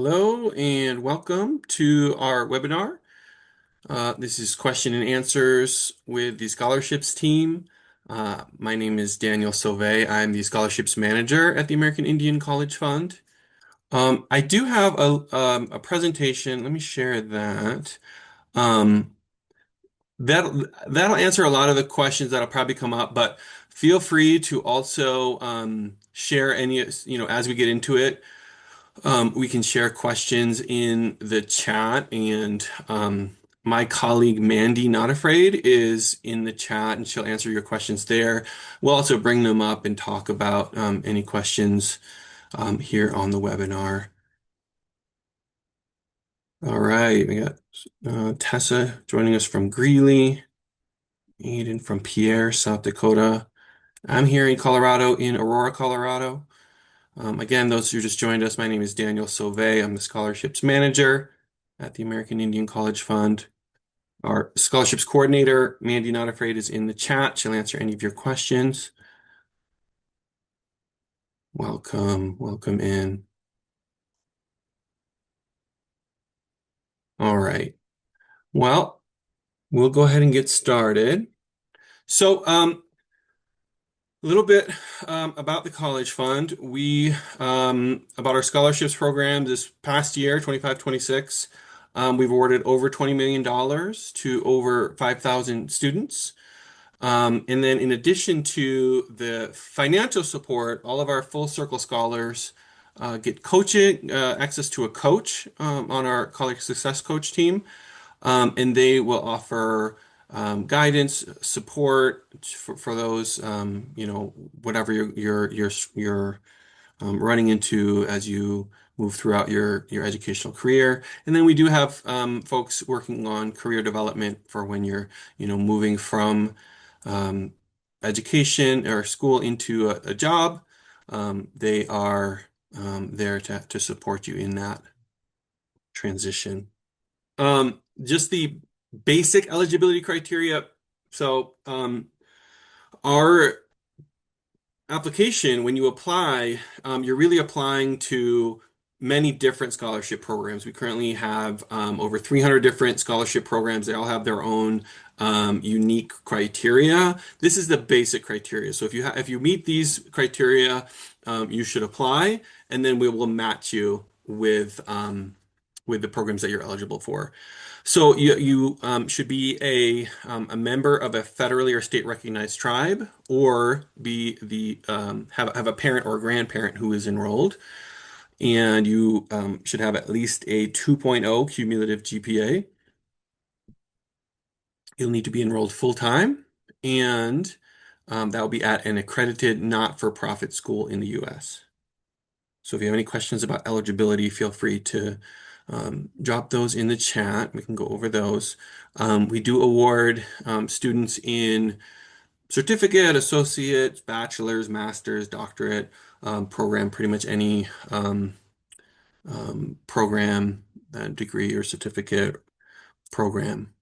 Hello and welcome to our webinar. This is question and answers with the scholarships team. My name is Daniel Sauvé. I'm the scholarships manager at the American Indian College Fund. I do have a presentation. Let me share that. Um, that'll answer a lot of the questions that'll probably come up, but feel free to also share any, as we get into it. We can share questions in the chat, and my colleague Mandy Not Afraid is in the chat, and she'll answer your questions there. We'll also bring them up and talk about any questions here on the webinar. All right, we got Tessa joining us from Greeley, Aiden from Pierre, South Dakota. I'm here in Colorado, in Aurora, Colorado. Again, those who just joined us, my name is Daniel Sauvé. I'm the scholarships manager at the American Indian College Fund. Our scholarships coordinator, Mandy Not Afraid, is in the chat. She'll answer any of your questions. Welcome in. All right. Well, we'll go ahead and get started. So, a little bit about the College Fund. About our scholarships program this past year, 25-26, we've awarded over $20 million to over 5,000 students. And then in addition to the financial support, all of our full circle scholars get coaching, access to a coach on our college success coach team. And they will offer guidance, support for those, whatever you're running into as you move throughout your educational career. And then we do have folks working on career development for when you're, moving from um, education or school into a job. They are there to support you in that transition. Just the basic eligibility criteria. So, our application, when you apply, you're really applying to many different scholarship programs. We currently have over 300 different scholarship programs. They all have their own unique criteria. This is the basic criteria. So if you meet these criteria, you should apply, and then we will match you with the programs that you're eligible for. So you should be a member of a federally or state recognized tribe, or be the have a parent or grandparent who is enrolled, and you should have at least a 2.0 cumulative GPA. You'll need to be enrolled full time, and that will be at an accredited not-for-profit school in the U.S. So if you have any questions about eligibility, feel free to drop those in the chat. We can go over those. We do award students in certificate, associate, bachelor's, master's, doctorate program, pretty much any program, degree or certificate program.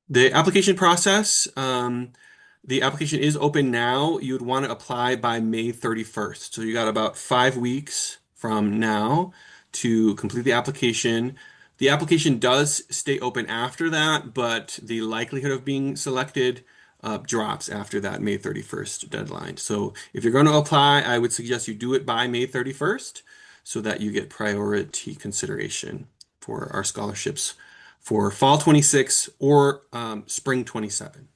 The application process, the application is open now. You would want to apply by May 31st. So you got about 5 weeks from now to complete the application. The application does stay open after that, but the likelihood of being selected drops after that May 31st deadline. So if you're going to apply, I would suggest you do it by May 31st so that you get priority consideration for our scholarships for fall 26 or spring 27.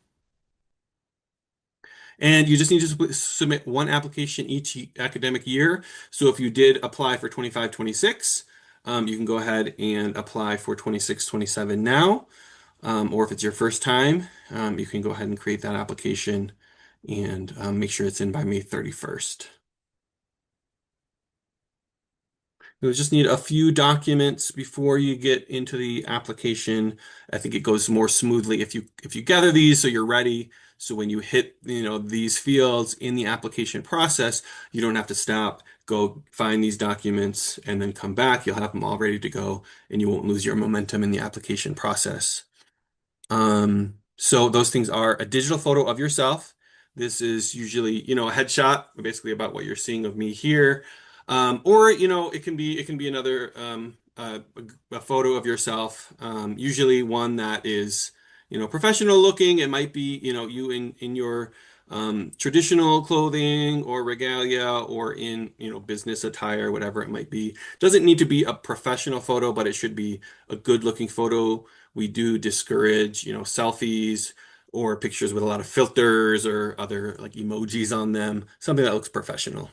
And you just need to submit one application each academic year. So if you did apply for 25-26, you can go ahead and apply for 26-27 now. Or if it's your first time, you can go ahead and create that application and make sure it's in by May 31st. You'll just need a few documents before you get into the application. I think it goes more smoothly if you gather these so you're ready. So when you hit, these fields in the application process, you don't have to stop, go find these documents, and then come back. You'll have them all ready to go, and you won't lose your momentum in the application process. So those things are a digital photo of yourself. This is usually, a headshot, basically about what you're seeing of me here. Or, it can be another a photo of yourself, usually one that is, professional looking. It might be, you in your traditional clothing or regalia or in, business attire, whatever it might be. Doesn't need to be a professional photo, but it should be a good looking photo. We do discourage, selfies or pictures with a lot of filters or other like emojis on them, something that looks professional.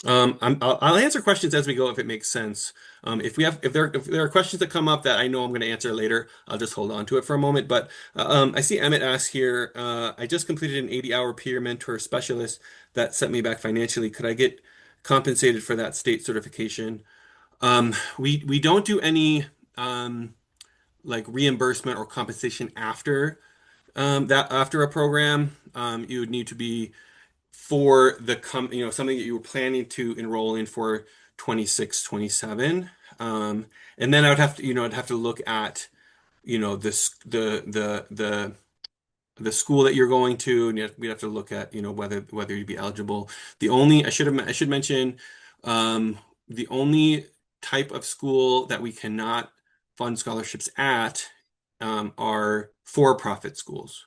I'll answer questions as we go if it makes sense. If there are questions that come up that I know I'm going to answer later, I'll just hold on to it for a moment. But I see Emmett asks here, I just completed an 80-hour peer mentor specialist that set me back financially. Could I get compensated for that state certification? We don't do any like reimbursement or compensation after that after a program. You would need to be for something that you were planning to enroll in for 26, 27. And then I would have to, I'd have to look at, this the school that you're going to, and we'd have to look at, whether you'd be eligible. I should mention, the only type of school that we cannot fund scholarships at, are for-profit schools.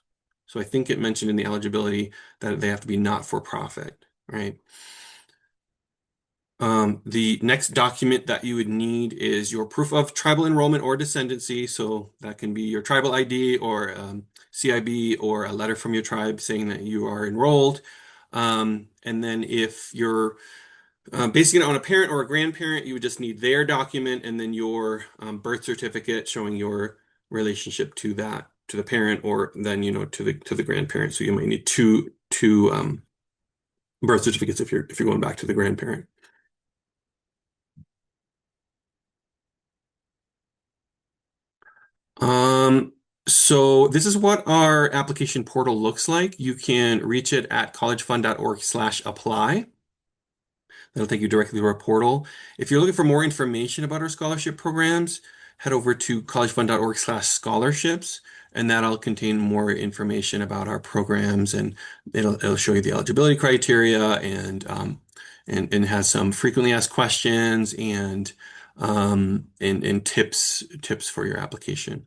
So I think it mentioned in the eligibility that they have to be not for profit, right? The next document that you would need is your proof of tribal enrollment or descendancy. So that can be your tribal ID or CIB or a letter from your tribe saying that you are enrolled. And then if you're basing it on a parent or a grandparent, you would just need their document and then your birth certificate showing your relationship to the parent, or then, to the grandparent. So you might need two birth certificates if you're going back to the grandparent. Um, so this is what our application portal looks like. You can reach it at collegefund.org/apply. That'll take you directly to our portal. If you're looking for more information about our scholarship programs, head over to collegefund.org/scholarships, and that'll contain more information about our programs, and it'll show you the eligibility criteria and has some frequently asked questions and tips for your application.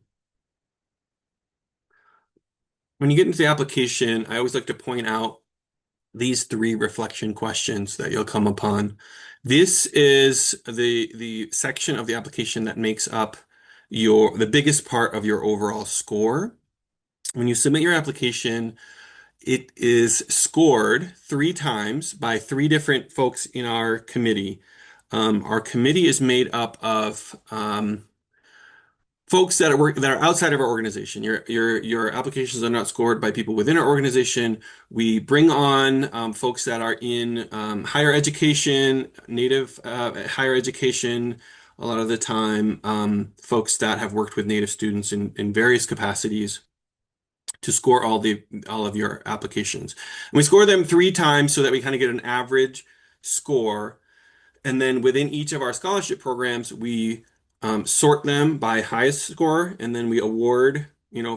When you get into the application, I always like to point out these three reflection questions that you'll come upon. This is the section of the application that makes up the biggest part of your overall score. When you submit your application, it is scored 3 times by 3 different folks in our committee. Our committee is made up of folks that are outside of our organization. Your applications are not scored by people within our organization. We bring on folks that are in higher education, native higher education. A lot of the time, folks that have worked with Native students in various capacities to score all of your applications. And we score them 3 times so that we kind of get an average score. And then within each of our scholarship programs, we sort them by highest score, and then we award,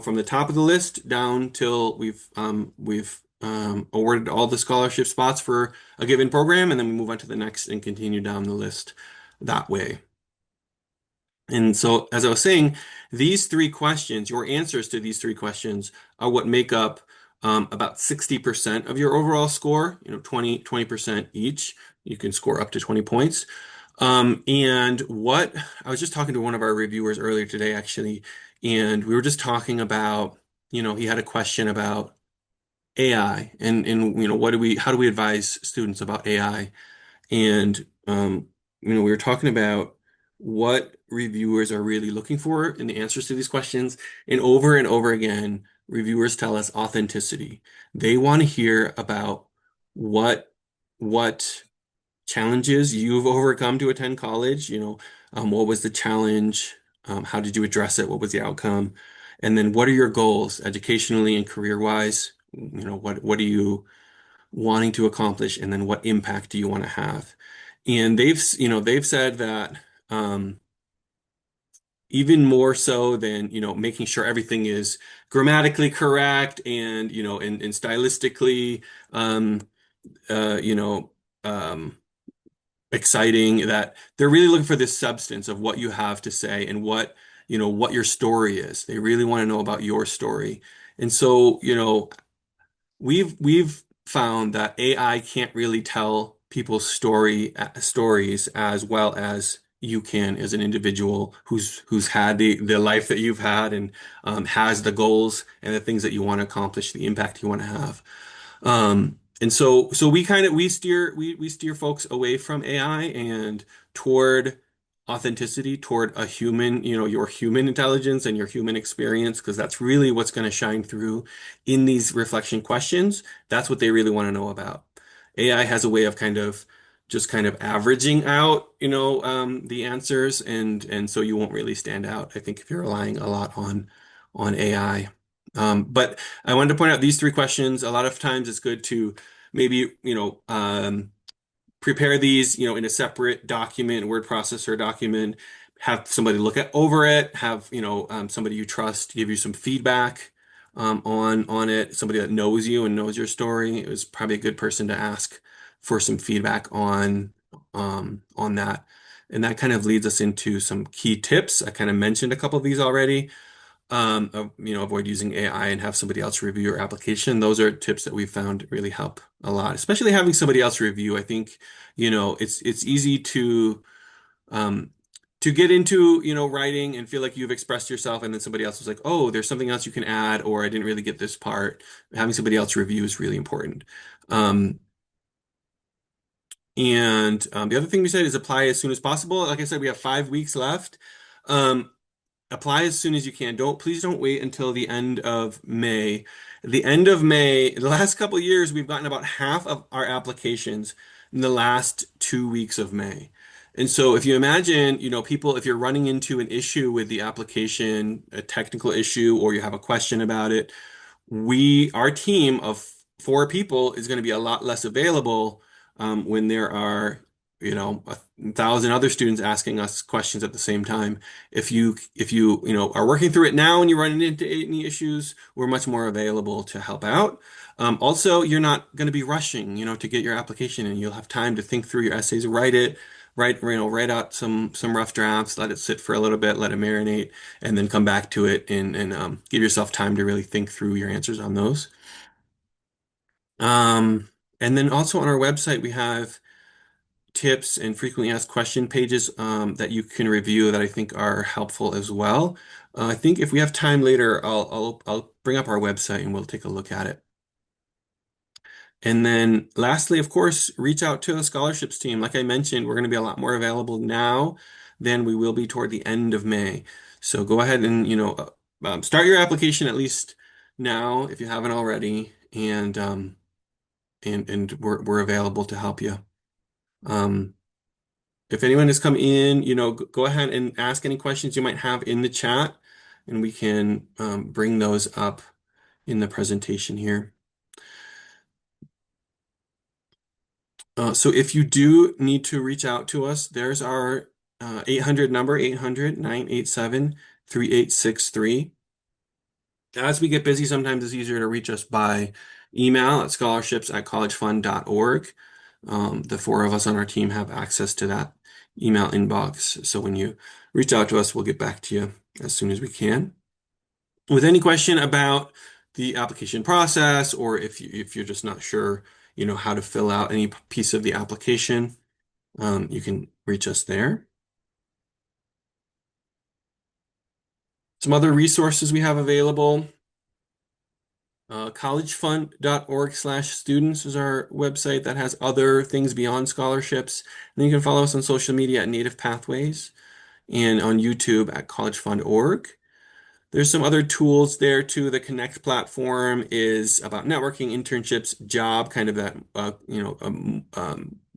from the top of the list down till we've awarded all the scholarship spots for a given program, and then we move on to the next and continue down the list that way. And so, as I was saying, these 3 questions, your answers to these 3 questions, are what make up about 60% of your overall score, 20% each. You can score up to 20 points. And what I was just talking to one of our reviewers earlier today, actually, and we were just talking about, he had a question about AI and how do we advise students about AI? And we were talking about what reviewers are really looking for in the answers to these questions. And over again, reviewers tell us authenticity. They want to hear about what challenges you've overcome to attend college. What was the challenge? How did you address it? What was the outcome? And then what are your goals educationally and career-wise? What are you wanting to accomplish? And then what impact do you want to have? And they've said that even more so than, making sure everything is grammatically correct and, and stylistically, you know, um, exciting, that they're really looking for this substance of what you have to say and what, what your story is. They really want to know about your story. And so, we've found that AI can't really tell people's stories as well as you can as an individual who's had the life that you've had, and has the goals and the things that you want to accomplish, the impact you want to have. And so we steer folks away from AI and toward authenticity, toward a human, your human intelligence and your human experience, because that's really what's going to shine through in these reflection questions. That's what they really want to know about. AI has a way of just kind of averaging out, the answers, and so you won't really stand out, I think, if you're relying a lot on AI. But I wanted to point out these three questions. A lot of times it's good to maybe, prepare these, in a separate document, word processor document, have somebody look over it, have, somebody you trust give you some feedback, on it, somebody that knows you and knows your story. It was probably a good person to ask for some feedback on that. And that kind of leads us into some key tips. I kind of mentioned a couple of these already. Avoid using AI and have somebody else review your application. Those are tips that we found really help a lot, especially having somebody else review. I think, it's easy um, to get into, writing and feel like you've expressed yourself, and then somebody else was like, oh, there's something else you can add, or I didn't really get this part. Having somebody else review is really important. Um, and the other thing we said is apply as soon as possible. Like I said, we have 5 weeks left. Um, Apply as soon as you can. Please don't wait until the end of May. At the end of May, the last couple of years, we've gotten about half of our applications in the last 2 weeks of May. And so if you imagine, people, if you're running into an issue with the application, a technical issue, or you have a question about it, our team of 4 people is going to be a lot less available, when there are, 1,000 other students asking us questions at the same time. If you are working through it now and you're running into any issues, we're much more available to help out. Also, you're not going to be rushing, to get your application in. You'll have time to think through your essays, write out some rough drafts, let it sit for a little bit, let it marinate, and then come back to it, and give yourself time to really think through your answers on those. Um, and then also on our website, we have tips and frequently asked question pages, that you can review that I think are helpful as well. I think if we have time later, I'll bring up our website and we'll take a look at it. And then lastly, of course, reach out to the scholarships team. Like I mentioned, we're going to be a lot more available now than we will be toward the end of May. So go ahead and, start your application at least now if you haven't already, and we're available to help you. Um, if anyone has come in, go ahead and ask any questions you might have in the chat, and we can, bring those up in the presentation here. So if you do need to reach out to us, there's our 800 number, 800-987-3863. As we get busy, sometimes it's easier to reach us by email at scholarships@collegefund.org. The four of us on our team have access to that email inbox. So when you reach out to us, we'll get back to you as soon as we can. With any question about the application process, or if you're just not sure, how to fill out any piece of the application, you can reach us there. Some other resources we have available. Collegefund.org/students is our website that has other things beyond scholarships. And then you can follow us on social media at Native Pathways and on YouTube at collegefund.org. There's some other tools there too. The Connect platform is about networking, internships, job, kind of that,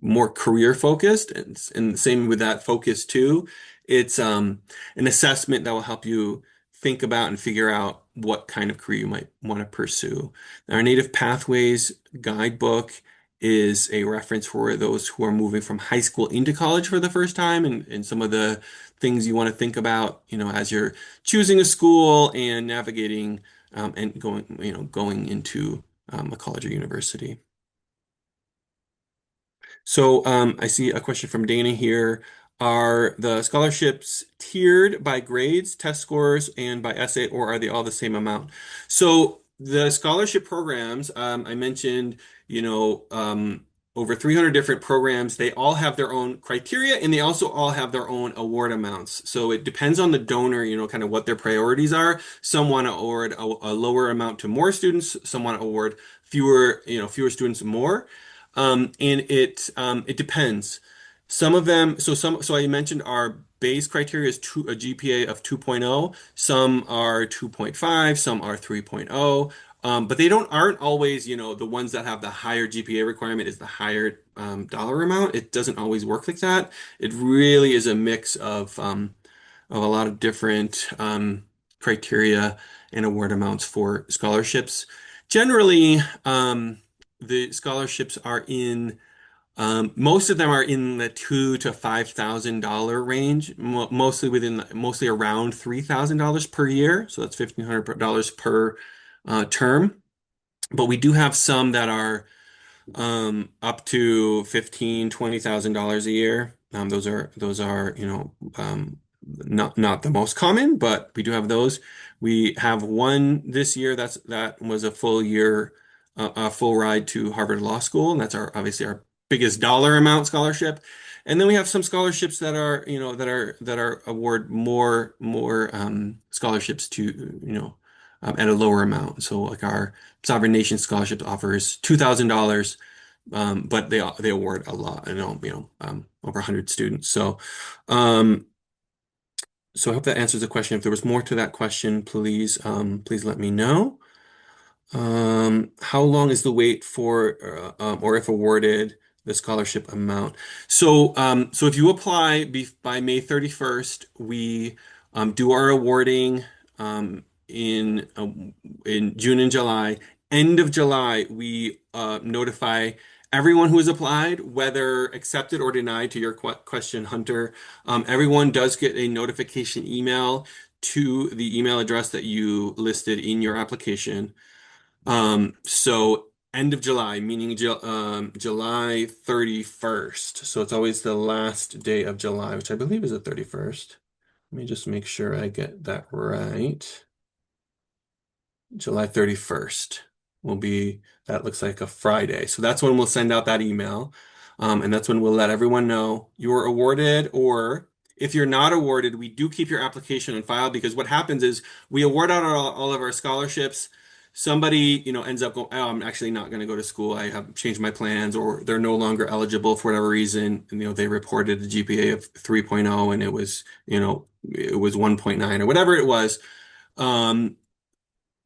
more career focused, and same with that focus too. It's an assessment that will help you think about and figure out what kind of career you might want to pursue. Our Native Pathways guidebook is a reference for those who are moving from high school into college for the first time, and some of the things you want to think about, as you're choosing a school and navigating, and going into, a college or university. So I see a question from Dana here. Are the scholarships tiered by grades, test scores, and by essay, or are they all the same amount? So the scholarship programs, I mentioned, you know, over 300 different programs. They all have their own criteria, and they also all have their own award amounts. So it depends on the donor, kind of what their priorities are. Some want to award a lower amount to more students. Some want to award fewer students more. And it depends. Some of them, so I mentioned our base criteria is a GPA of 2.0. Some are 2.5, some are 3.0. But they aren't always, the ones that have the higher GPA requirement is the higher dollar amount. It doesn't always work like that. It really is a mix of a lot of different criteria and award amounts for scholarships. Generally, the scholarships are in most of them are in the $2,000 to $5,000 range, mostly around $3,000 per year. So that's $1,500 per term. But we do have some that are up to 15, $20,000 a year. Those are not the most common, but we do have those. We have one this year that was a full year, a full ride to Harvard Law School, and that's obviously our biggest dollar amount scholarship. And then we have some scholarships that are award more scholarships to at a lower amount. So like our Sovereign Nation Scholarship offers $2,000, but they award a lot, over 100 students. Um, so I hope that answers the question. If there was more to that question, please let me know. How long is the wait for, or if awarded, the scholarship amount? So if you apply by May 31st, we do our awarding in June and July. End of July, we notify everyone who has applied, whether accepted or denied, to your question, Hunter. Everyone does get a notification email to the email address that you listed in your application. So end of July, meaning July 31st. So it's always the last day of July, which I believe is the 31st. Let me just make sure I get that right. July 31st will be, that looks like a Friday. So that's when we'll send out that email. And that's when we'll let everyone know you were awarded, or if you're not awarded, we do keep your application on file, because what happens is we award out all of our scholarships. Somebody, ends up going, oh, I'm actually not going to go to school. I have changed my plans, or they're no longer eligible for whatever reason. And, they reported a GPA of 3.0 and it was 1.9 or whatever it was.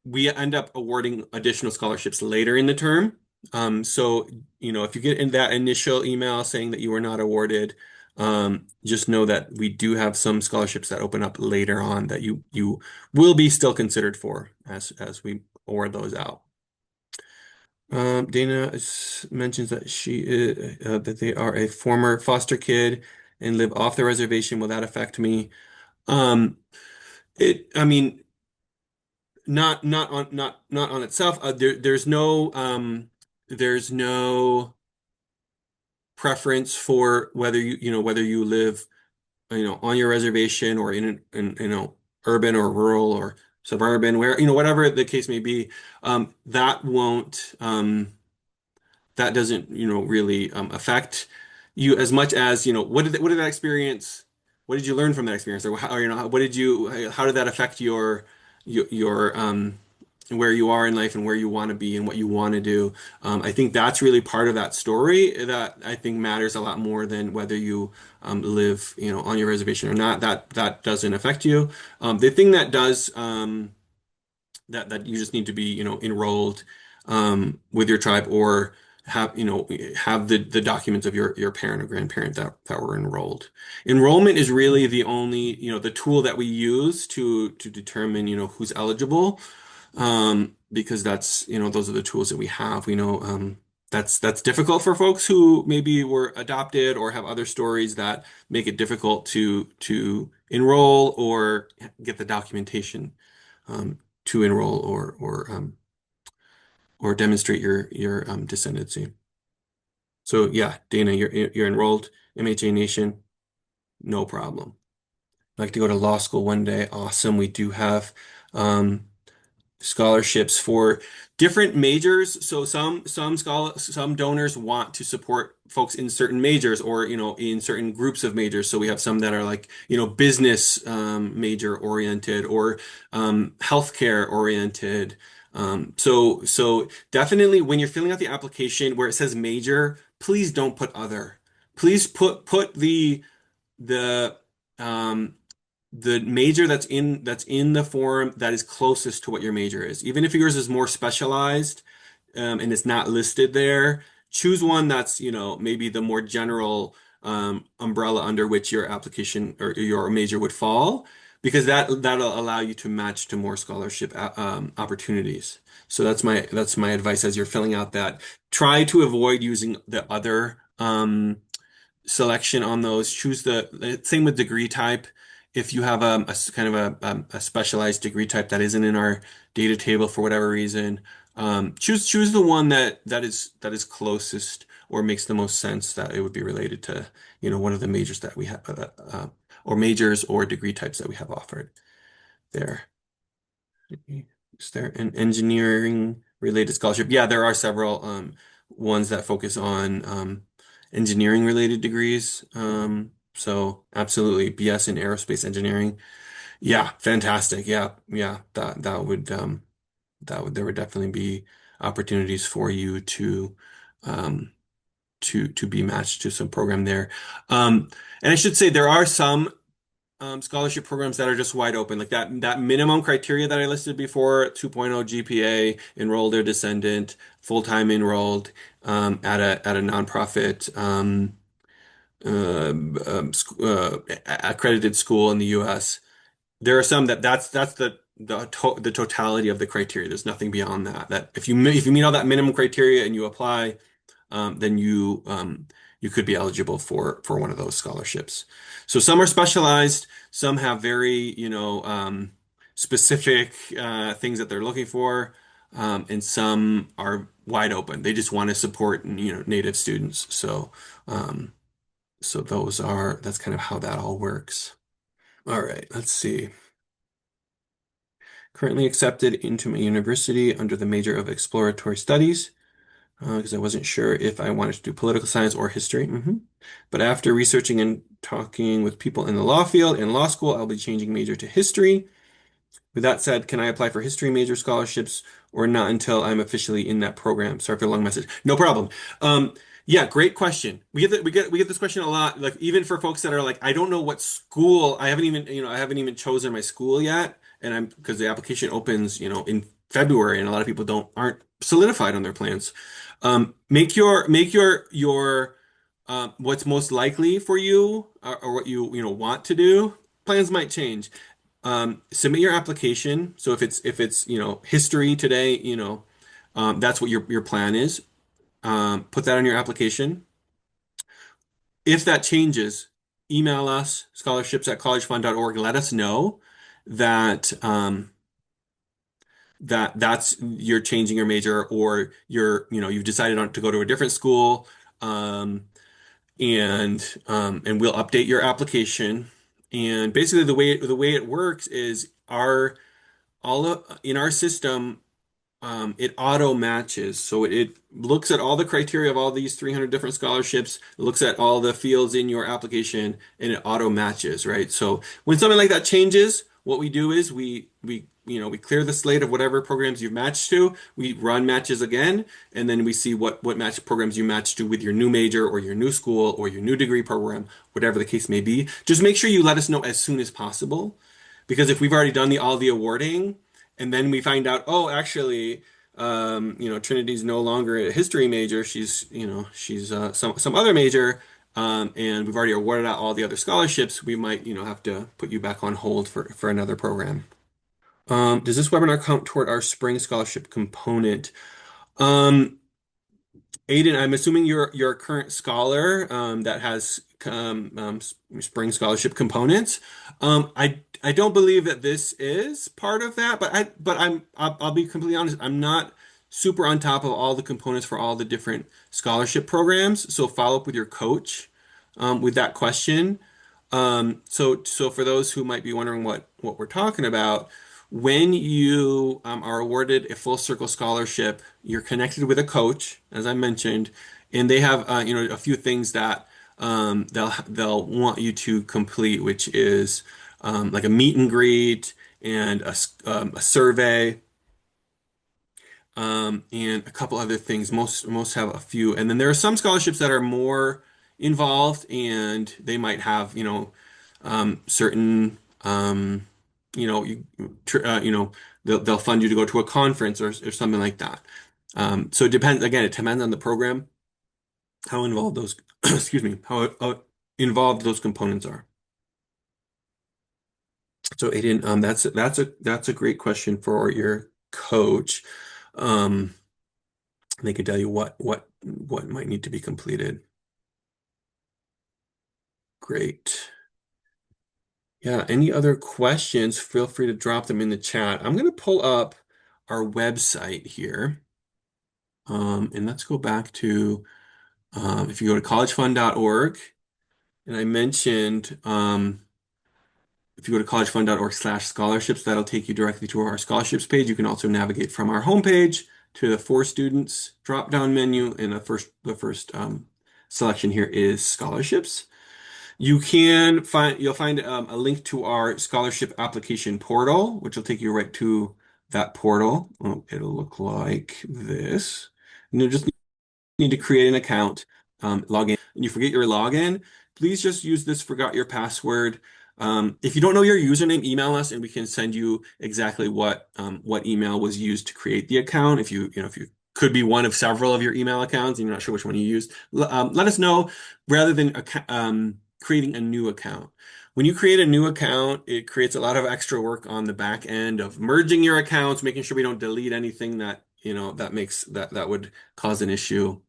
We end up awarding additional scholarships later in the term. So, if you get in that initial email saying that you were not awarded, just know that we do have some scholarships that open up later on that you will be still considered for as we award those out. Dana mentions that that they are a former foster kid and live off the reservation. Will that affect me? Um, I mean, not on itself. There's no preference for whether you live on your reservation, or in urban or rural or suburban, where whatever the case may be. That won't that doesn't really affect you as much as what did that experience, what did you learn from that experience, or how did that affect your where you are in life and where you want to be and what you want to do. I think that's really part of that story that I think matters a lot more than whether you live on your reservation or not. That doesn't affect you. The thing that does, that you just need to be enrolled with your tribe, or have the documents of your parent or grandparent that were enrolled. Enrollment is really the only the tool that we use to determine who's eligible, because those are the tools that we have. We know that's difficult for folks who maybe were adopted or have other stories that make it difficult to enroll or get the documentation to enroll or demonstrate your descendancy. So yeah, Dana, you're enrolled, MHA Nation, no problem. Like to go to law school one day, awesome. We do have um, scholarships for different majors. So some donors want to support folks in certain majors or in certain groups of majors. So we have some that are like business major oriented or healthcare oriented. So definitely when you're filling out the application where it says major, please don't put other. Please put the um, the major that's in the form that is closest to what your major is. Even if yours is more specialized, and it's not listed there, choose one that's, maybe the more general umbrella under which your application or your major would fall, because that'll allow you to match to more scholarship opportunities. So that's my advice as you're filling out that. Try to avoid using the other selection on those. Choose the same with degree type. If you have kind of a specialized degree type that isn't in our data table for whatever reason, choose the one that is closest or makes the most sense that it would be related to, one of the majors that we have, or majors or degree types that we have offered there. Is there an engineering related scholarship? Yeah, there are several ones that focus on engineering related degrees. So absolutely, BS in aerospace engineering. Yeah, fantastic. Yeah, yeah, that would there would definitely be opportunities for you um, to be matched to some program there. Um, and I should say there are some scholarship programs that are just wide open, like that minimum criteria that I listed before, 2.0 GPA, enrolled or descendant, full-time enrolled, at a nonprofit accredited school in the U.S. There are some that's the totality of the criteria. There's nothing beyond that. That if you meet all that minimum criteria and you apply, then you could be eligible for one of those scholarships. So some are specialized, some have very, specific things that they're looking for, and some are wide open. They just want to support, native students. So that's kind of how that all works. All right, let's see. Currently accepted into my university under the major of exploratory studies, because I wasn't sure if I wanted to do political science or history. But after researching and talking with people in the law field in law school, I'll be changing major to history. With that said, can I apply for history major scholarships or not until I'm officially in that program? Sorry for the long message. No problem. Yeah, great question. We get this question a lot. Like even for folks that are like, I don't know what school. I haven't even chosen my school yet, and I'm because the application opens, in February, and a lot of people aren't solidified on their plans. Make your what's most likely for you, or what you want to do. Plans might change. Submit your application. So if it's history today, that's what your plan is. Put that on your application. If that changes, email us scholarships@collegefund.org. Let us know that that's you're changing your major, or you've decided on to go to a different school, um, and we'll update your application. And basically the way it works is in our system, it auto matches. So it looks at all the criteria of all these 300 different scholarships, looks at all the fields in your application, and it auto matches, right? So when something like that changes, what we do is we clear the slate of whatever programs you've matched to. We run matches again, and then we see what match programs you match to with your new major or your new school or your new degree program, whatever the case may be. Just make sure you let us know as soon as possible, because if we've already done all the awarding, and then we find out, oh, actually, Trinity's no longer a history major. She's some other major, and we've already awarded out all the other scholarships. We might, have to put you back on hold for another program. Does this webinar count toward our spring scholarship component? Um, Aiden, I'm assuming you're a current scholar that has spring scholarship components. I don't believe that this is part of that, but I'll be completely honest. I'm not super on top of all the components for all the different scholarship programs. So follow up with your coach with that question. So for those who might be wondering what we're talking about, when you are awarded a full circle scholarship, you're connected with a coach, as I mentioned, and they have a few things that they'll want you to complete, which is like a meet and greet and a survey and a couple other things. Most have a few, and then there are some scholarships that are more involved, and they might have certain you know they'll fund you to go to a conference or something like that. So it depends. Again, it depends on the program, how involved those excuse me, how involved those components are. So Aiden, that's a great question for your coach. Um, they could tell you what might need to be completed. Great. Yeah, any other questions, feel free to drop them in the chat. I'm going to pull up our website here. And let's go back to if you go to collegefund.org, and I mentioned if you go to collegefund.org/scholarships, that'll take you directly to our scholarships page. You can also navigate from our homepage to the for students drop-down menu, and the first selection here is scholarships. You'll find a link to our scholarship application portal, which will take you right to that portal. Oh, it'll look like this. And you'll just need to create an account, log in, and you forget your login, please just use this forgot your password. If you don't know your username, email us and we can send you exactly what email was used to create the account. If you could be one of several of your email accounts and you're not sure which one you used, let us know rather than creating a new account. When you create a new account, it creates a lot of extra work on the back end of merging your accounts, making sure we don't delete anything that would cause an issue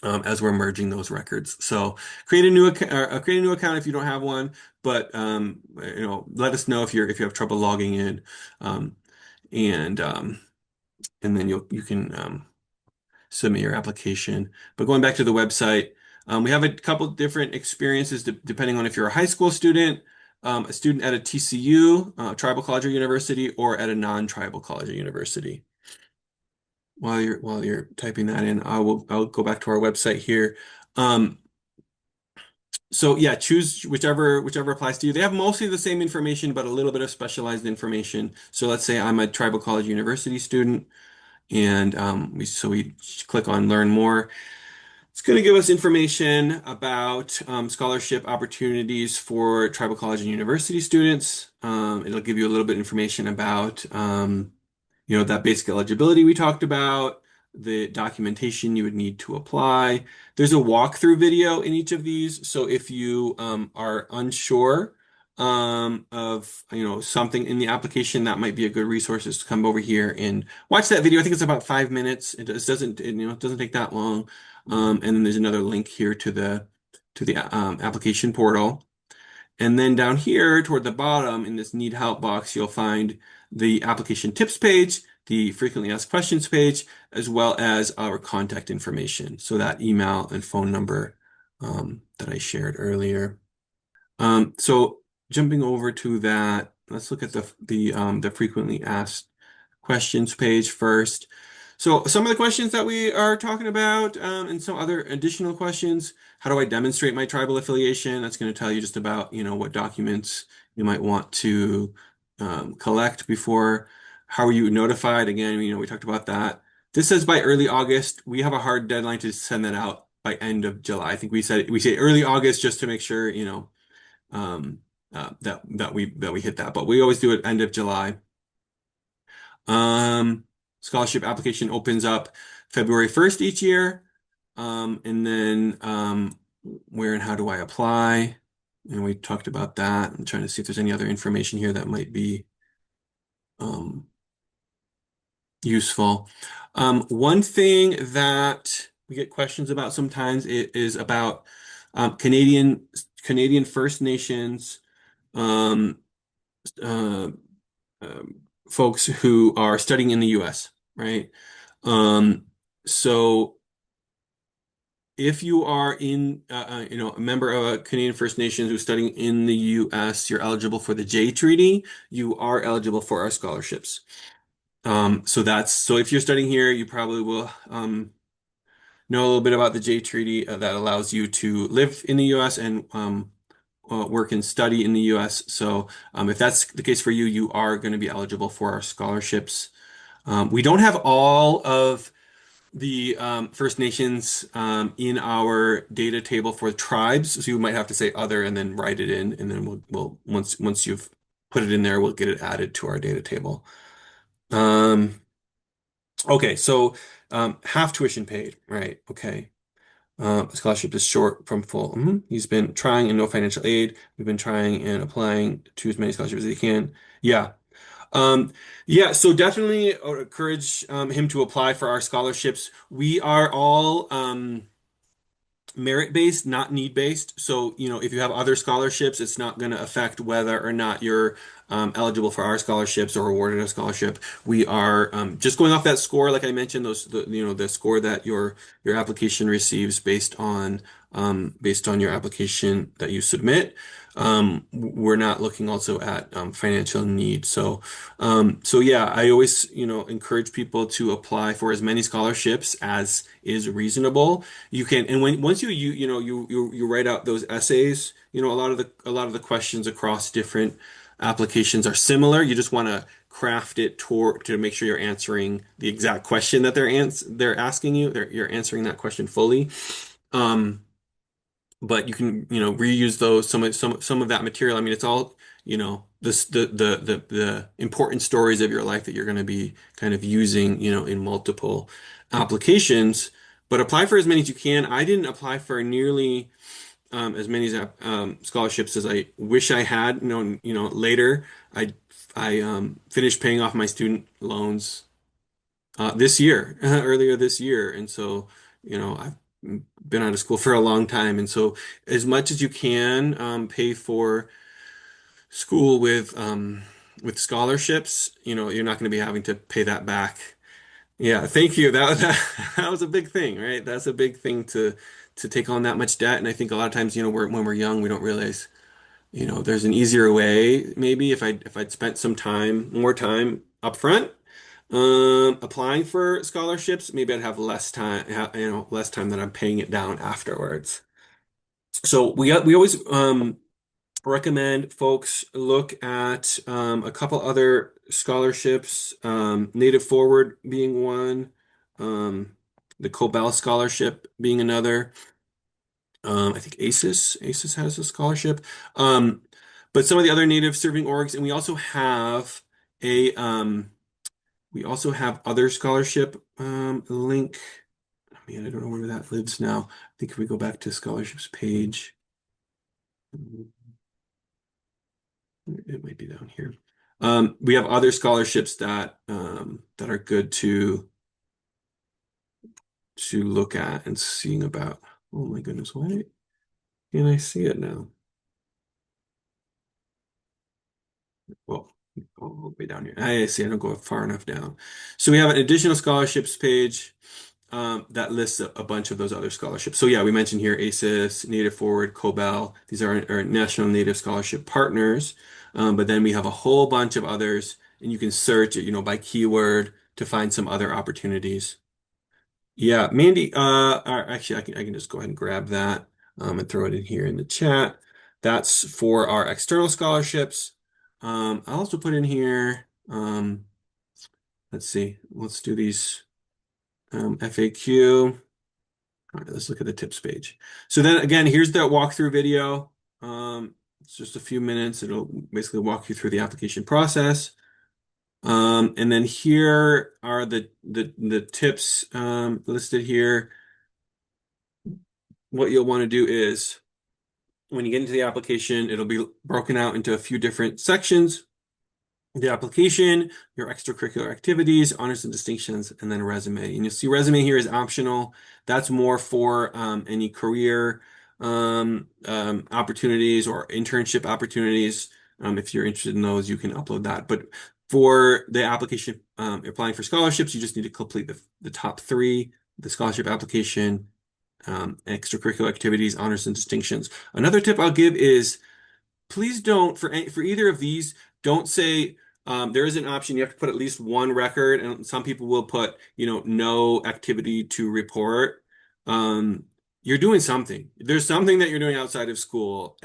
as we're merging those records. So create a new account if you don't have one, but let us know if you have trouble logging in, um, and um, and then you can submit your application. But going back to the website, we have a couple different experiences depending on if you're a high school student, a student at a TCU, tribal college or university, or at a non-tribal college or university. While you're typing that in, I'll go back to our website here. Um, so yeah, choose whichever applies to you. They have mostly the same information, but a little bit of specialized information. So let's say I'm a tribal college university student, and we click on Learn More. It's going to give us information about scholarship opportunities for tribal college and university students. It'll give you a little bit of information about that basic eligibility we talked about, the documentation you would need to apply. There's a walkthrough video in each of these. So if you are unsure of something in the application, that might be a good resource is to come over here and watch that video. I think it's about 5 minutes. It doesn't take that long. And then there's another link here to the application portal. And then down here toward the bottom in this need help box, you'll find the application tips page, the frequently asked questions page, as well as our contact information. So that email and phone number that I shared earlier. So jumping over to that, let's look at the frequently asked questions page first. So some of the questions that we are talking about, and some other additional questions. How do I demonstrate my tribal affiliation? That's going to tell you just about, what documents you might want to collect before. How are you notified? Again, we talked about that. This says by early August. We have a hard deadline to send that out by end of July. I think we say early August just to make sure, that we hit that. But we always do it end of July. Scholarship application opens up February 1st each year. And then where and how do I apply? And we talked about that. I'm trying to see if there's any other information here that might be um, useful. One thing that we get questions about sometimes is about Canadian First Nations um, uh, um, folks who are studying in the U.S., right? Um, so if you are a member of a Canadian First Nation who's studying in the U.S., you're eligible for the J Treaty. You are eligible for our scholarships. So if you're studying here, you probably will know a little bit about the J Treaty that allows you to live in the U.S. and work and study in the U.S. So if that's the case for you, you are going to be eligible for our scholarships. We don't have all of the First Nations in our data table for tribes, so you might have to say other and then write it in, and then we'll once you've put it in there, we'll get it added to our data table. Um, okay, so half tuition paid, right? Okay. A scholarship is short from full. He's been trying and no financial aid. We've been trying and applying to as many scholarships as he can. Yeah. Um, yeah, so definitely encourage him to apply for our scholarships. We are all merit-based, not need-based. So, if you have other scholarships, it's not going to affect whether or not you're eligible for our scholarships or awarded a scholarship. We are just going off that score, like I mentioned, the score that your application receives based on your application that you submit. We're not looking also at financial need. So yeah, I always, encourage people to apply for as many scholarships as is reasonable. You can, and once you write out those essays, a lot of the questions across different applications are similar. You just want to craft it to make sure you're answering the exact question that they're asking you. You're answering that question fully. Um, but you can, reuse those some of that material. I mean, it's all, the important stories of your life that you're going to be kind of using, in multiple applications. But apply for as many as you can. I didn't apply for nearly as many scholarships as I wish I had. Later I finished paying off my student loans this year, earlier this year. And so, I've been out of school for a long time. And so, as much as you can, pay for school with scholarships, you're not going to be having to pay that back. Yeah, thank you. That was a big thing, right? That's a big thing to take on that much debt. And I think a lot of times, when we're young, we don't realize, there's an easier way. Maybe if I'd spent more time up front, applying for scholarships, maybe I'd have less time that I'm paying it down afterwards. So we always recommend folks look at a couple other scholarships, Native Forward being one, um, the Cobell Scholarship being another. I think ACES has a scholarship. Um, but some of the other Native serving orgs, and a we also have other scholarship link. Oh, man, I don't know where that lives now. I think if we go back to scholarships page, it might be down here. We have other scholarships that are good to look at and seeing about. Oh my goodness, why can't I see it now? Well, all the way down here. I see. I don't go far enough down. So we have an additional scholarships page that lists a bunch of those other scholarships. So yeah, we mentioned here ACES, Native Forward, Cobell. These are our National Native Scholarship partners. But then we have a whole bunch of others, and you can search it, by keyword to find some other opportunities. Yeah, Mandy, actually, I can just go ahead and grab that and throw it in here in the chat. That's for our external scholarships. I'll also put in here, let's see, let's do these FAQ. All right, let's look at the tips page. So then again, here's that walkthrough video. It's just a few minutes. It'll basically walk you through the application process. And then here are the tips listed here. What you'll want to do is when you get into the application, it'll be broken out into a few different sections. The application, your extracurricular activities, honors and distinctions, and then a resume. And you'll see resume here is optional. That's more for any career opportunities or internship opportunities. If you're interested in those, you can upload that. But For the application, applying for scholarships, you just need to complete the top three, the scholarship application, extracurricular activities, honors, and distinctions. Another tip I'll give is please don't for either of these, don't say there is an option you have to put at least one record, and some people will put, no activity to report. Um, you're doing something. There's something that you're doing outside of school.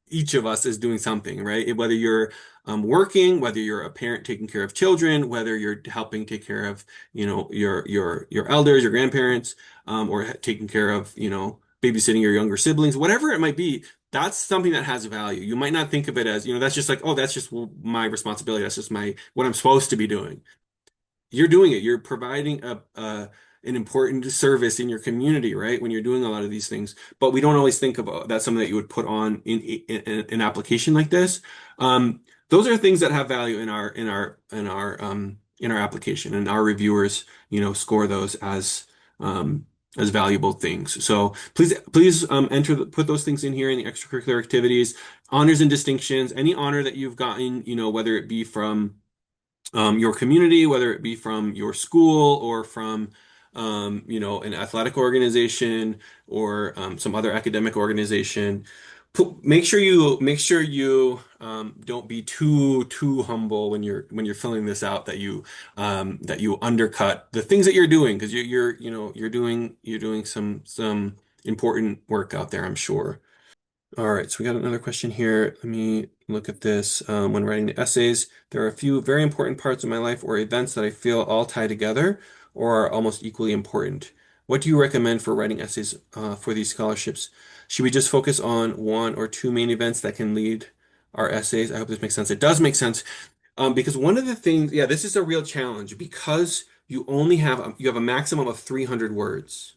Each of us is doing something, right? Whether you're working, whether you're a parent taking care of children, whether you're helping take care of, your elders, your grandparents, or taking care of, babysitting your younger siblings, whatever it might be, that's something that has value. You might not think of it as, that's just like, oh, that's just my responsibility. That's just what I'm supposed to be doing. You're doing it. You're providing an important service in your community, right? When you're doing a lot of these things, but we don't always think about that's something that you would put on in an application like this. Those are things that have value in our application, and our reviewers, score those as valuable things. So please put those things in here in the extracurricular activities, honors and distinctions, any honor that you've gotten, whether it be from your community, whether it be from your school or from an athletic organization or some other academic organization. Make sure you don't be too humble when you're filling this out, that you undercut the things that you're doing, because you're doing some important work out there, I'm sure. All right, so we got another question here. Let me look at this. When writing the essays, there are a few very important parts of my life or events that I feel all tie together or are almost equally important. What do you recommend for writing essays for these scholarships? Should we just focus on one or two main events that can lead our essays? I hope this makes sense. It does make sense, because one of the things, yeah, this is a real challenge because you have a maximum of 300 words.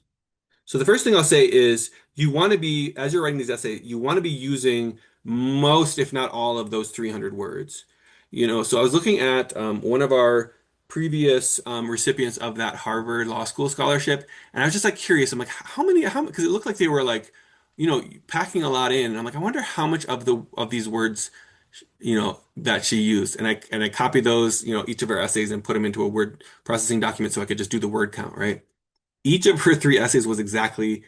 So the first thing I'll say is you want to be, as you're writing these essays, you want to be using most, if not all, of those 300 words. So I was looking at one of our previous recipients of that Harvard Law School scholarship, and I was just like curious. I'm like, because it looked like they were like, packing a lot in. And I'm like, I wonder how much of these words, that she used. And I copied those, each of her essays and put them into a word processing document so I could just do the word count, right? Each of her three essays was exactly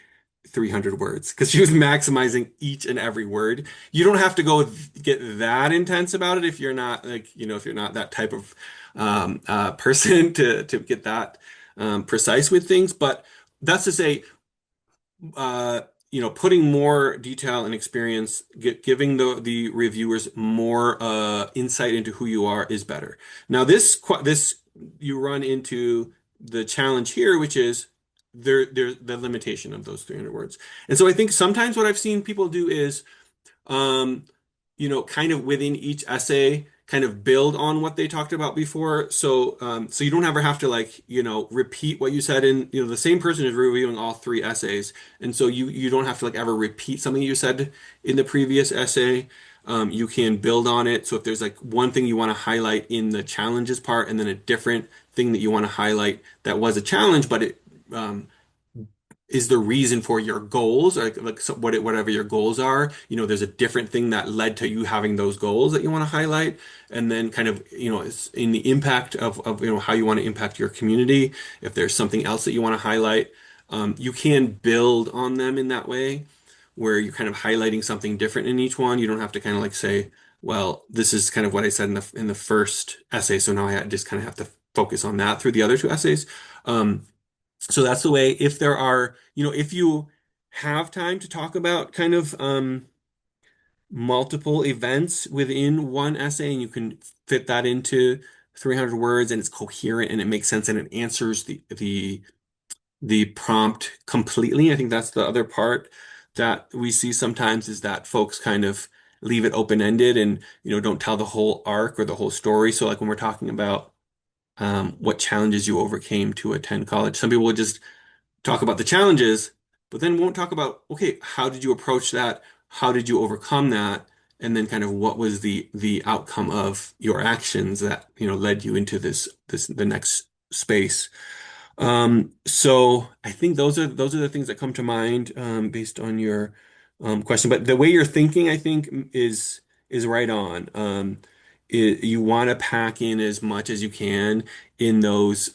300 words because she was maximizing each and every word. You don't have to go get that intense about it if you're not if you're not that type of person to get that precise with things. But that's to say, uh, putting more detail and experience, giving the reviewers more insight into who you are is better. Now, this you run into the challenge here, which is there's the limitation of those 300 words. And so I think sometimes what I've seen people do is um, kind of within each essay, kind of build on what they talked about before. So you don't ever have to repeat what you said in, the same person is reviewing all three essays. And so you don't have to ever repeat something you said in the previous essay. You can build on it. So if there's one thing you want to highlight in the challenges part and then a different thing that you want to highlight that was a challenge, but it, is the reason for your goals, or whatever your goals are. There's a different thing that led to you having those goals that you want to highlight, and then kind of, it's in the impact of how you want to impact your community. If there's something else that you want to highlight, you can build on them in that way, where you're kind of highlighting something different in each one. You don't have to kind of say, well, this is kind of what I said in the first essay, so now I just kind of have to focus on that through the other two essays. So that's the way. If there are, if you have time to talk about kind of multiple events within one essay and you can fit that into 300 words and it's coherent and it makes sense and it answers the prompt completely. I think that's the other part that we see sometimes, is that folks kind of leave it open-ended and, don't tell the whole arc or the whole story. So when we're talking about what challenges you overcame to attend college, some people would just talk about the challenges, but then won't talk about, okay, how did you approach that? How did you overcome that? And then kind of what was the outcome of your actions that, led you into the next space. So I think those are the things that come to mind based on your question. But the way you're thinking, I think, is right on. you want to pack in as much as you can in those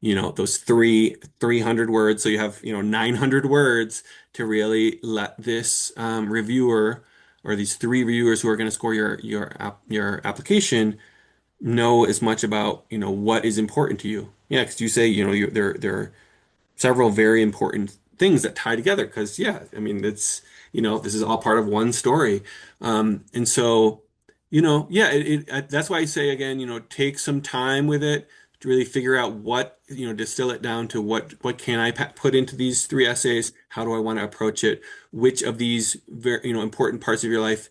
those 300 words. So you have 900 words to really let this reviewer or these three reviewers who are going to score your application know as much about what is important to you. Yeah, because you say there several very important things that tie together because yeah, I mean it's this is all part of one story. And so yeah, that's why I say again, take some time with it to really figure out what, distill it down to what can I put into these three essays? How do I want to approach it? Which of these very, important parts of your life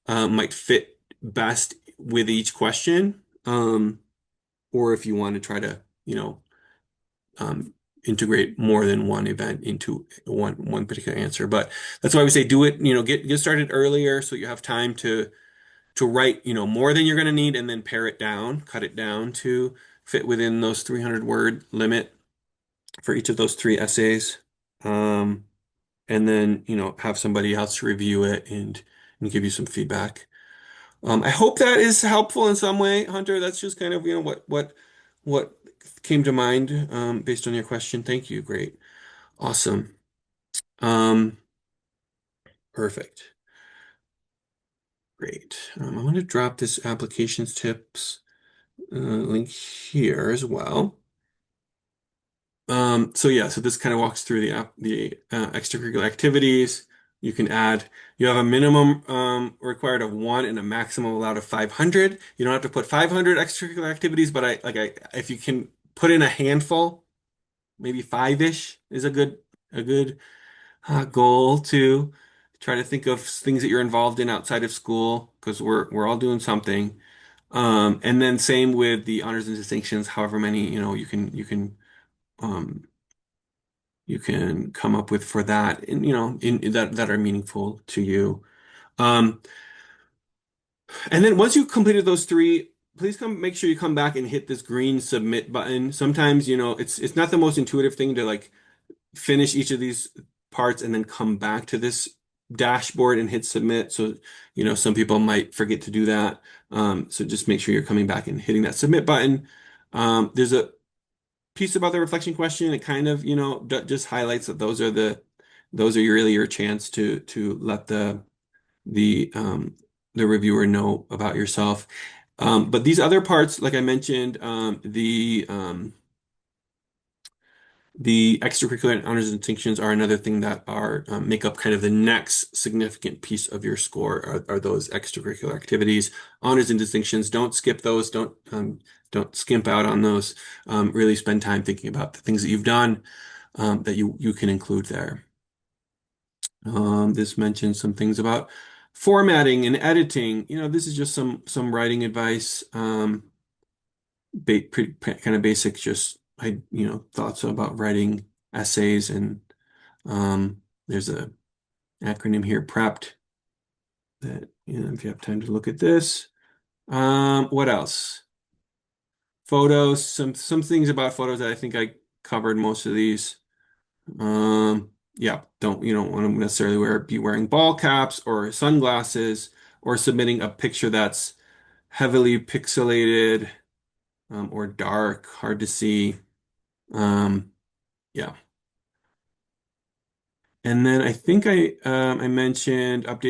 might fit best with each question? Or if you want to try to, um, integrate more than one event into one particular answer. But that's why we say do it, get started earlier so you have time to write, more than you're going to need and then pare it down, cut it down to fit within those 300 word limit for each of those three essays. Um, and then, have somebody else review it and give you some feedback. I hope that is helpful in some way, Hunter. That's just kind of, what came to mind based on your question. Thank you. Great. Awesome. Um, Perfect. Great. I'm going to drop this applications tips link here as well. So yeah, so this kind of walks through the extracurricular activities. You can add, you have a minimum required of one and a maximum allowed of 500. You don't have to put 500 extracurricular activities, but if you can put in a handful, maybe five-ish is a good goal to try to think of things that you're involved in outside of school because we're all doing something. And then same with the honors and distinctions, however many, um, you can come up with for that and in that are meaningful to you. Um, and then once you've completed those three, please make sure you come back and hit this green submit button. Sometimes, it's not the most intuitive thing to like finish each of these parts and then come back to this dashboard and hit submit. So, some people might forget to do that. So just make sure you're coming back and hitting that submit button. There's a piece about the reflection question. It kind of, just highlights that those are really your chance to let the reviewer know about yourself. But these other parts, like I mentioned, the extracurricular and honors and distinctions are another thing that are make up kind of the next significant piece of your score are those extracurricular activities. Honors and distinctions, don't skip those. Don't skimp out on those. Really spend time thinking about the things that you've done that you can include there. This mentions some things about formatting and editing. This is just some writing advice. Kind of basic, just thoughts about writing essays and there's a acronym here, prepped, that if you have time to look at this. What else? Photos, some things about photos that I think I covered most of these. Yeah, you don't want to necessarily be wearing ball caps or sunglasses or submitting a picture that's heavily pixelated or dark, hard to see. Um, yeah. And then I think I mentioned about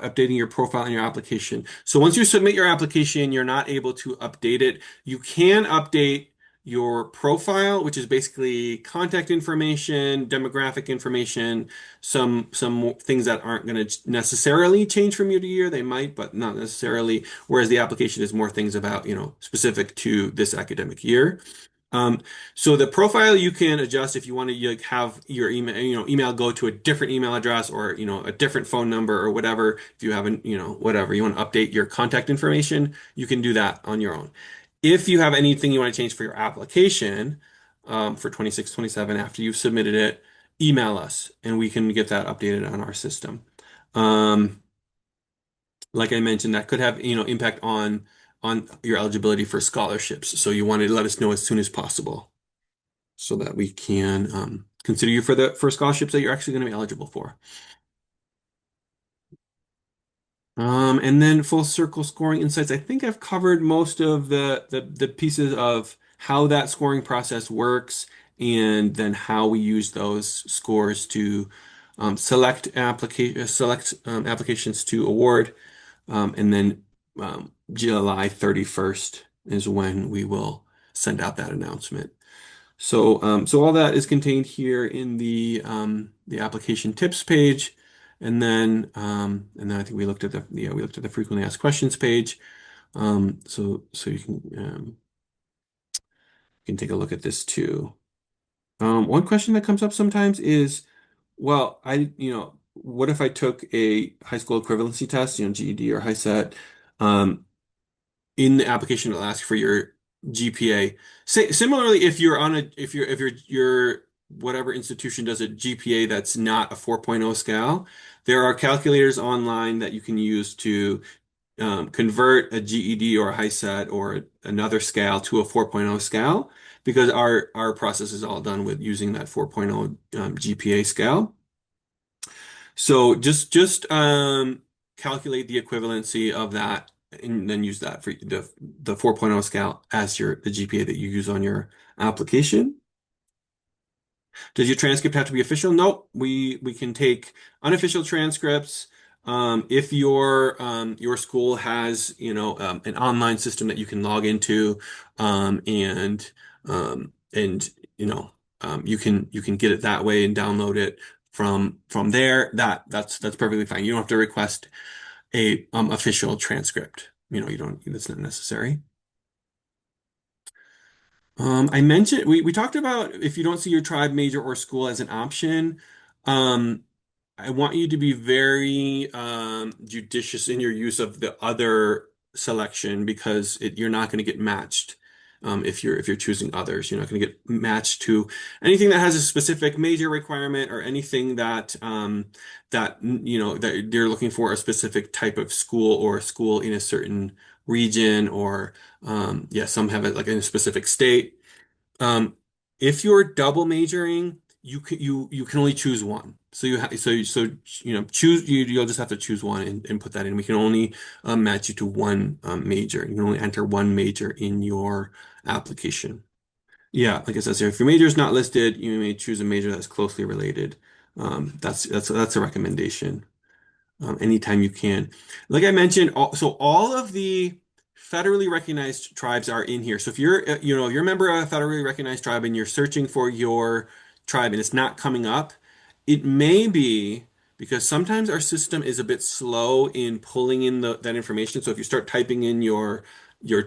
updating your profile and your application. So once you submit your application, you're not able to update it. You can update your profile, which is basically contact information, demographic information, some things that aren't going to necessarily change from year to year. They might, but not necessarily. Whereas the application is more things about, specific to this academic year. Um, so the profile you can adjust if you want to like, have your email go to a different email address or a different phone number or whatever. If you haven't, whatever you want to update your contact information, you can do that on your own. If you have anything you want to change for your application for 26, 27 after you've submitted it, email us and we can get that updated on our system. Um, like I mentioned, that could have impact on your eligibility for scholarships. So you want to let us know as soon as possible so that we can consider you for scholarships that you're actually going to be eligible for. And then full circle scoring insights. I think I've covered most of the pieces of how that scoring process works and then how we use those scores to select applications to award. And then July 31st is when we will send out that announcement. So all that is contained here in the application tips page, and then I think we looked at the frequently asked questions page. So you can take a look at this too. One question that comes up sometimes is, well, what if I took a high school equivalency test, GED or high set? Um, in the application it'll ask for your GPA. Similarly, if your whatever institution does a GPA that's not a 4.0 scale, there are calculators online that you can use to convert a GED or a high set or another scale to a 4.0 scale because our process is all done with using that 4.0 GPA scale. So just calculate the equivalency of that and then use that for the 4.0 scale as the GPA that you use on your application. Does your transcript have to be official? Nope. We can take unofficial transcripts. If your school has, an online system that you can log into, and you can get it that way and download it from there. That's perfectly fine. You don't have to request a official transcript. You don't. That's not necessary. I mentioned we talked about if you don't see your tribe, major, or school as an option. Um, I want you to be very judicious in your use of the other selection because you're not going to get matched if you're choosing others. You're not going to get matched to anything that has a specific major requirement or anything that they're looking for a specific type of school or a school in a certain region or yeah, some have it like in a specific state. Um, if you're double majoring, you can only choose one. So you have choose you'll just have to choose one and put that in. We can only match you to one major. You can only enter one major in your application. Yeah, like I said, so if your major is not listed, you may choose a major that's closely related. That's a recommendation anytime you can. Like I mentioned, all of the federally recognized tribes are in here. So if you're a member of a federally recognized tribe and you're searching for your tribe and it's not coming up, it may be because sometimes our system is a bit slow in pulling in that information. So if you start typing in your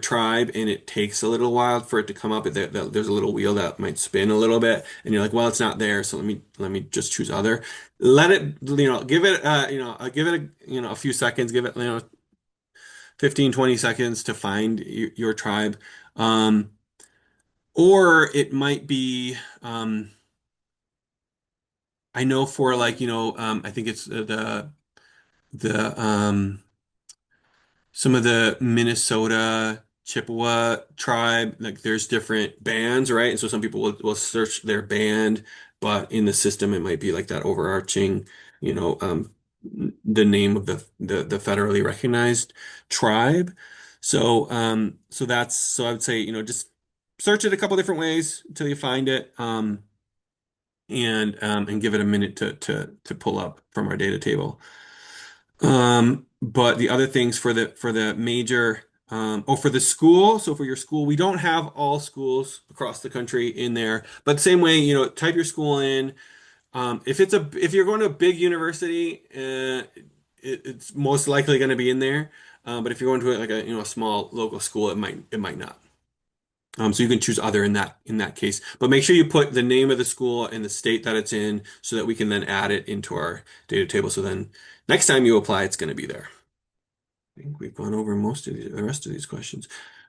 tribe and it takes a little while for it to come up, there's a little wheel that might spin a little bit, and you're like, well, it's not there, so let me just choose other. Let it, give it, give it a few seconds, give it, 15, 20 seconds to find your tribe. Um, or it might be, I know for like, I think it's the some of the Minnesota Chippewa tribe, like there's different bands, right? And so some people will search their band, but in the system it might be like that overarching, you know, um, the name of the federally recognized tribe. So I would say, just search it a couple different ways until you find it, and give it a minute to pull up from our data table. But the other things for the major for the school, so for your school, we don't have all schools across the country in there. But the same way, type your school in. If you're going to a big university, it's most likely going to be in there. But if you're going to like a small local school, it might not. So you can choose other in that case, but make sure you put the name of the school and the state that it's in so that we can then add it into our data table. So then next time you apply, it's going to be there. I think we've gone over the rest of these questions.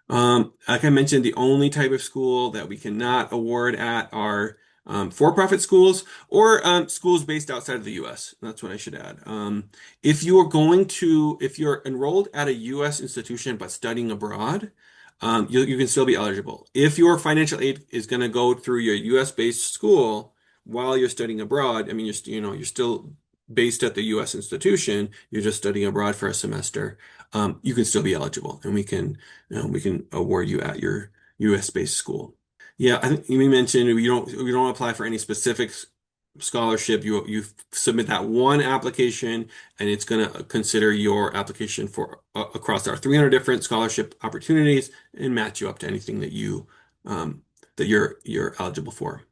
Like I mentioned, the only type of school that we cannot award at are for-profit schools or schools based outside of the U.S. That's what I should add. If you're enrolled at a U.S. institution but studying abroad, you can still be eligible. If your financial aid is going to go through your U.S. based school while you're studying abroad, I mean, you're still based at the U.S. institution, you're just studying abroad for a semester, you can still be eligible, and we can award you at your U.S. based school. Yeah, I think you mentioned you don't apply for any specific scholarship. You submit that one application, and it's going to consider your application for across our 300 different scholarship opportunities and match you up to anything um, that you're eligible for.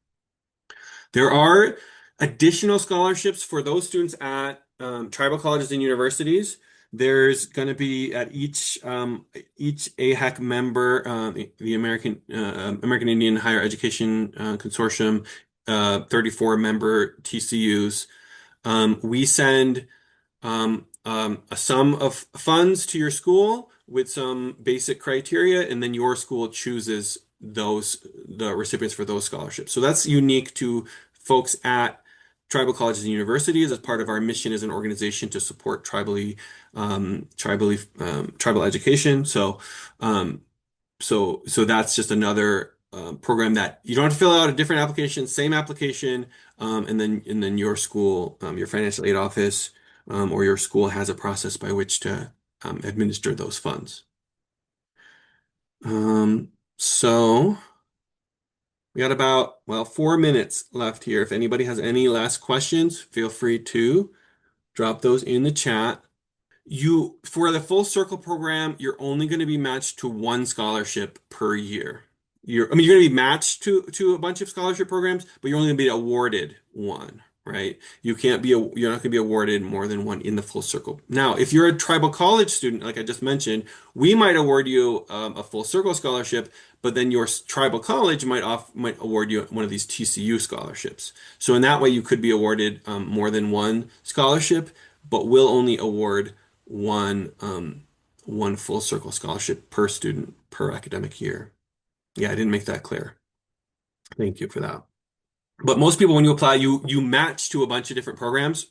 There are additional scholarships for those students at tribal colleges and universities. There's going to be at each AHEC member, the American Indian Higher Education Consortium, 34 member TCUs. We send a sum of funds to your school with some basic criteria, and then your school chooses the recipients for those scholarships. So that's unique to folks at tribal colleges and universities as part of our mission as an organization to support tribal education. Um, so that's just another program that you don't have to fill out a different application, same application, and then your school, your financial aid office, or your school has a process by which to administer those funds. So we got about, well, 4 minutes left here. If anybody has any last questions, feel free to drop those in the chat. For the full circle program, you're only going to be matched to one scholarship per year. You're going to be matched to a bunch of scholarship programs, but you're only going to be awarded one, right? You're not going to be awarded more than one in the full circle. Now, if you're a tribal college student, like I just mentioned, we might award you a full circle scholarship, but then your tribal college might award you one of these TCU scholarships. So in that way, you could be awarded more than one scholarship, but we'll only award one full circle scholarship per student per academic year. Yeah, I didn't make that clear. Thank you for that. But most people, when you apply, you match to a bunch of different programs,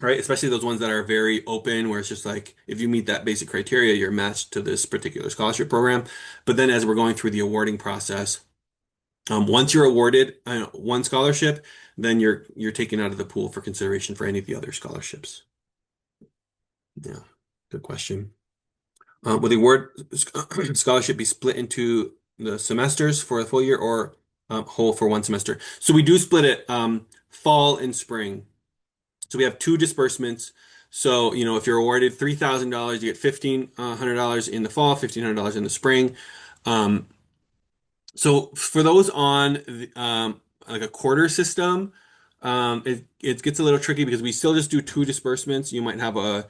right? Especially those ones that are very open, where it's just like if you meet that basic criteria, you're matched to this particular scholarship program. But then as we're going through the awarding process, once you're awarded one scholarship, then you're taken out of the pool for consideration for any of the other scholarships. Yeah, good question. Will the award scholarship be split into the semesters for a full year or whole for one semester? So we do split it fall and spring. So we have two disbursements. So, if you're awarded $3,000, you get $1,500 in the fall, $1,500 in the spring. Um, so for those on like a quarter system, it gets a little tricky because we still just do two disbursements. You might have a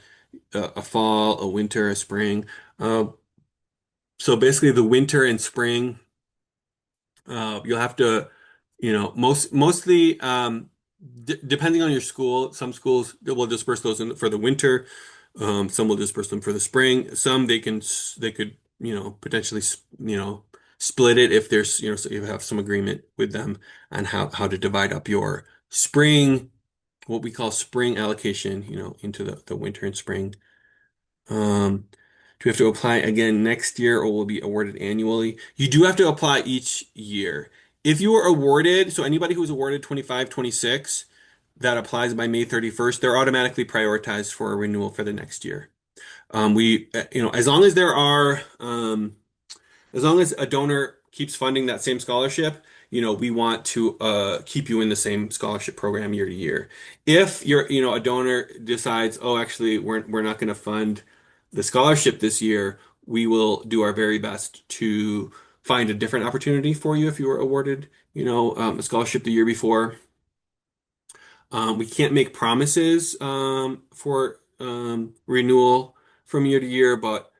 fall, a winter, a spring. Uh, so basically, the winter and spring, you'll have to, mostly, d depending on your school, some schools will disperse those for the winter. Some will disperse them for the spring. Some they could, potentially, split it if there's, so you have some agreement with them on how to divide up your spring, what we call spring allocation, into the winter and spring. Do we have to apply again next year or will be awarded annually? You do have to apply each year. If you are awarded, so anybody who's awarded 25, 26, that applies by May 31st, they're automatically prioritized for a renewal for the next year. As long as as long as a donor keeps funding that same scholarship, we want to keep you in the same scholarship program year to year. If a donor decides, oh, actually, we're not going to fund the scholarship this year, we will do our very best to find a different opportunity for you if you were awarded, a scholarship the year before. We can't make promises for renewal from year to year, but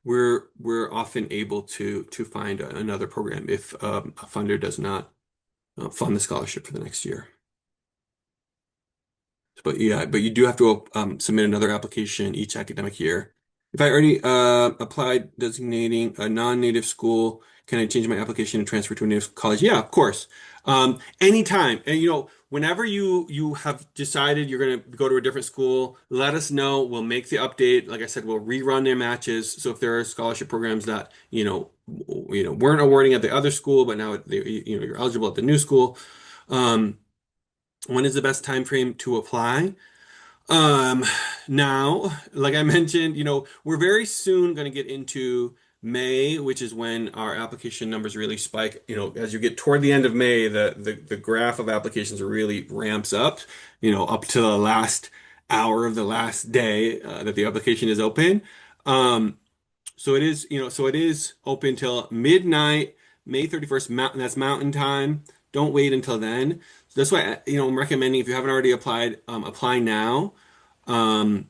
we're often able to find another program if a funder does not fund the scholarship for the next year. But yeah, but you do have to submit another application each academic year. If I already applied designating a non-native school, can I change my application and transfer to a native college? Yeah, of course. Anytime. And whenever you have decided you're going to go to a different school, let us know. We'll make the update. Like I said, we'll rerun their matches. So if there are scholarship programs that, weren't awarding at the other school, but now you're eligible at the new school. When is the best time frame to apply? Um, Now, like I mentioned, we're very soon going to get into May, which is when our application numbers really spike. As you get toward the end of May, the graph of applications really ramps up, up to the last hour of the last day that the application is open. Um, so it is open till midnight, May 31st, mountain, that's mountain time. Don't wait until then. So that's why, I'm recommending if you haven't already applied, apply now. Um,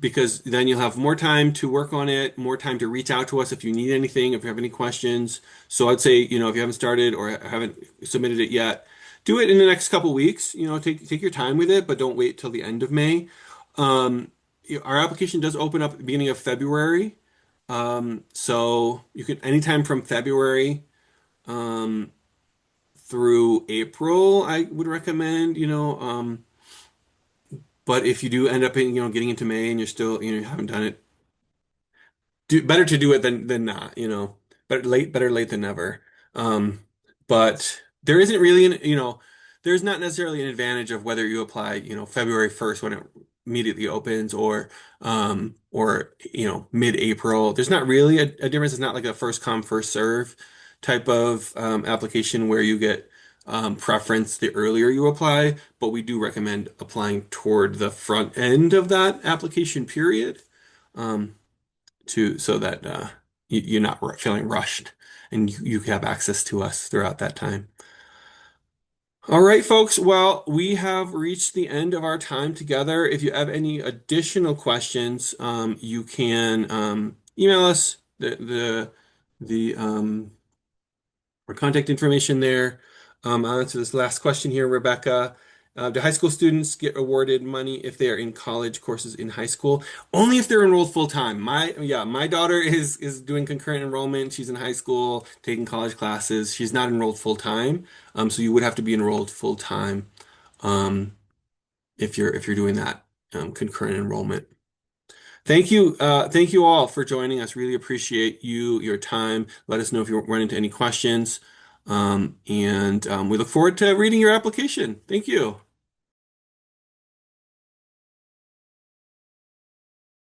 because then you'll have more time to work on it, more time to reach out to us if you need anything, if you have any questions. So I'd say, if you haven't started or haven't submitted it yet, do it in the next couple weeks. Take your time with it, but don't wait till the end of May. Our application does open up at the beginning of February. So you can anytime from February um, through April, I would recommend, but if you do end up getting into May and you're still, you haven't done it, better to do it than not, better late than never. Um, but there isn't really there's not necessarily an advantage of whether you apply, February 1st when it immediately opens or mid-April. There's not really a difference. It's not like a first come, first serve type of application where you get preference the earlier you apply, but we do recommend applying toward the front end of that application period. Um, so that you're not feeling rushed and you have access to us throughout that time. All right, folks. Well, we have reached the end of our time together. If you have any additional questions, you can email us the our contact information there. I'll answer this last question here, Rebecca. Do high school students get awarded money if they are in college courses in high school? Only if they're enrolled full time. My daughter is doing concurrent enrollment. She's in high school taking college classes. She's not enrolled full time. So you would have to be enrolled full time um, if you're doing that concurrent enrollment. Thank you all for joining us. Really appreciate your time. Let us know if you run into any questions. And we look forward to reading your application. Thank you.